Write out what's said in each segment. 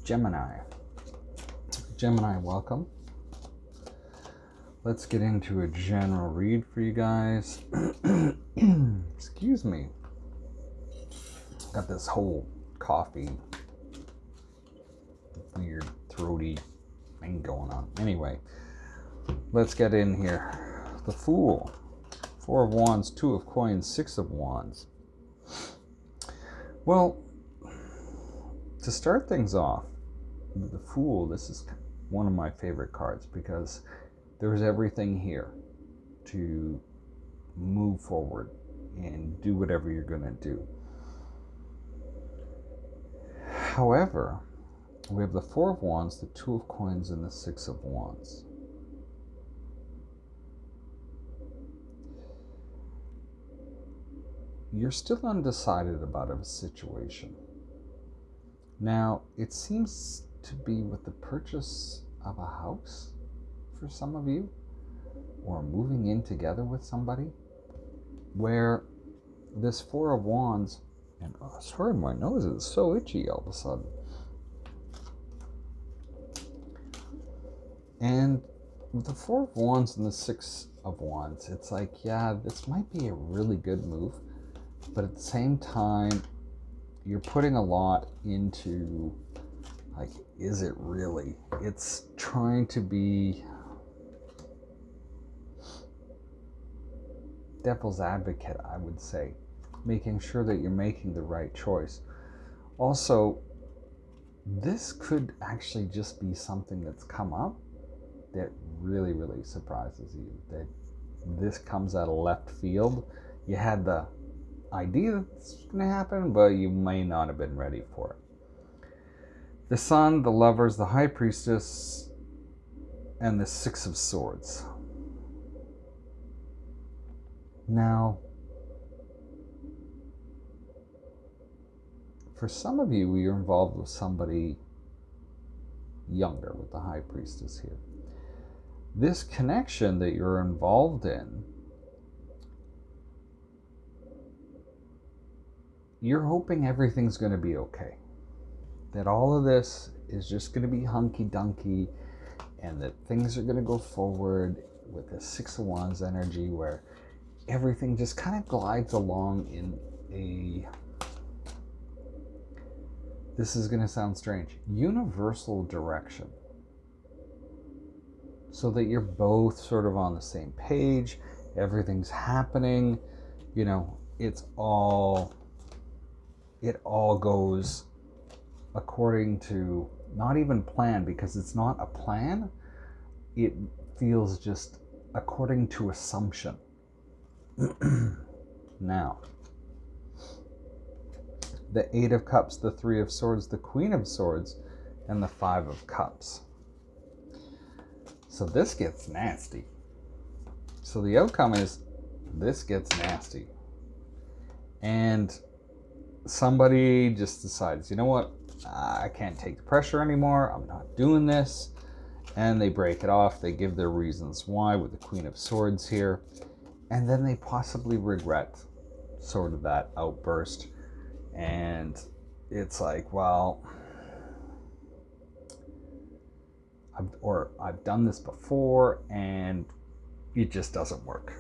Gemini. Gemini, welcome. Let's get into a general read for you guys. Excuse me. Got this whole coffee, weird throaty thing going on. Anyway, let's get in here. The Fool. 4 of Wands, 2 of Coins, 6 of Wands. Well, to start things off, the Fool, this is one of my favorite cards because there's everything here to move forward and do whatever you're going to do. However, we have the 4 of Wands, the 2 of Coins, and the 6 of Wands. You're still undecided about a situation. Now, it seems to be with the purchase of a house for some of you, or moving in together with somebody, where this 4 of Wands, and sorry, my nose is so itchy all of a sudden. And with the 4 of Wands and the 6 of Wands, it's like, yeah, this might be a really good move, but at the same time, you're putting a lot into, like, is it really? It's trying to be devil's advocate, I would say, making sure that you're making the right choice. Also, this could actually just be something that's come up that really, really surprises you. That this comes out of left field. You had the idea that this was going to happen, but you may not have been ready for it. The Sun, the Lovers, the High Priestess, and the 6 of Swords. Now, for some of you, you're involved with somebody younger, with the High Priestess here. This connection that you're involved in, you're hoping everything's going to be okay. That all of this is just going to be hunky-dunky and that things are going to go forward with the 6 of Wands energy where everything just kind of glides along in a, this is going to sound strange, universal direction. So that you're both sort of on the same page, everything's happening, you know, it all goes according to, not even plan, because it's not a plan, it feels just according to assumption. Now, the 8 of Cups, the 3 of Swords, the Queen of Swords, and the 5 of Cups. So this gets nasty. So the outcome is this gets nasty. And somebody just decides, you know what, I can't take the pressure anymore, I'm not doing this. And they break it off. They give their reasons why with the Queen of Swords here. And then they possibly regret sort of that outburst. And it's like, well, I've done this before and it just doesn't work.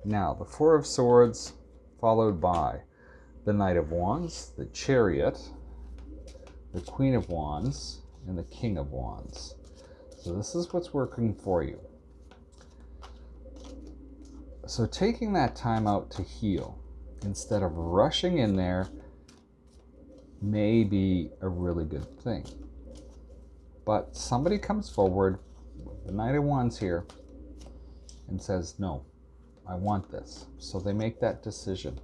Now, the 4 of Swords, followed by the Knight of Wands, the Chariot, the Queen of Wands, and the King of Wands. So this is what's working for you. So taking that time out to heal, instead of rushing in there, may be a really good thing. But somebody comes forward, the Knight of Wands here, and says, no, I want this. So they make that decision.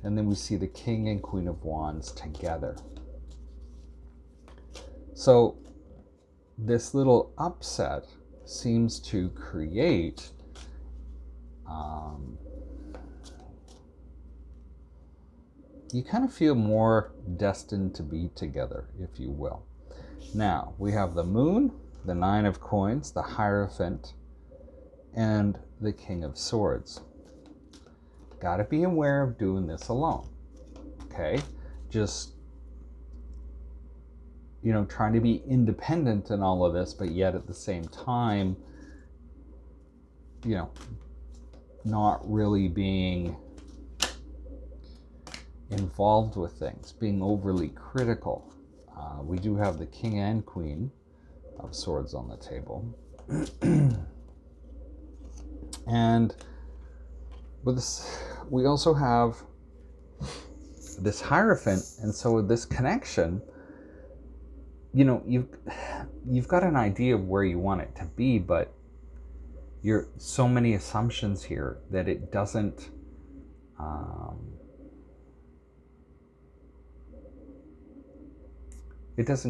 And then we see the King and Queen of Wands together. So this little upset seems to create you kind of feel more destined to be together, if you will. Now, we have the Moon, the 9 of Coins, the Hierophant, and the King of Swords. Got to be aware of doing this alone. Okay? Just trying to be independent in all of this, but yet at the same time, not really being involved with things, being overly critical. We do have the King and Queen of Swords on the table. And with this, we also have this Hierophant, and so this connection, you've got an idea of where you want it to be, but you're so many assumptions here that it doesn't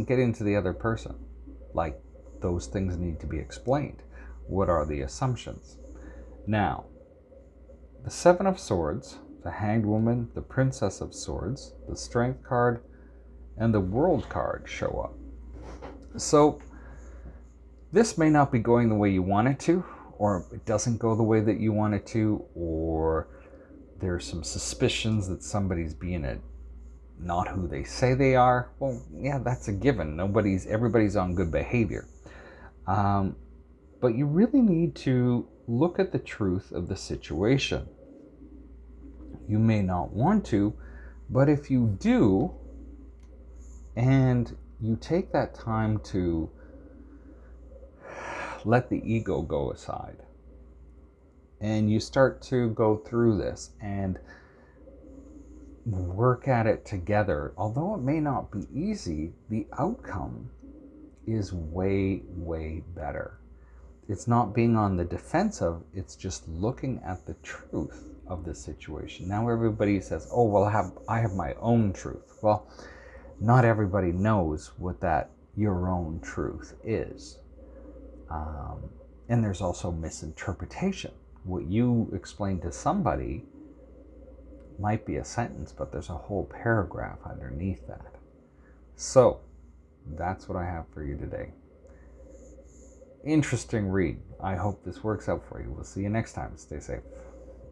get into the other person. Like, those things need to be explained. What are the assumptions? Now, the Seven of Swords, the Hanged Woman, the Princess of Swords, the Strength card, and the World card show up. So this may not be going the way you want it to, or it doesn't go the way that you want it to, or there's some suspicions that somebody's being not who they say they are. Well, yeah, that's a given. Everybody's on good behavior. But you really need to look at the truth of the situation. You may not want to, but if you do, and you take that time to let the ego go aside, and you start to go through this and work at it together, although it may not be easy, the outcome is way, way better. It's not being on the defensive, it's just looking at the truth of the situation. Now everybody says, oh, well, I have my own truth. Well, not everybody knows what that your own truth is. And there's also misinterpretation. What you explain to somebody might be a sentence, but there's a whole paragraph underneath that. So that's what I have for you today. Interesting read. I hope this works out for you. We'll see you next time. Stay safe.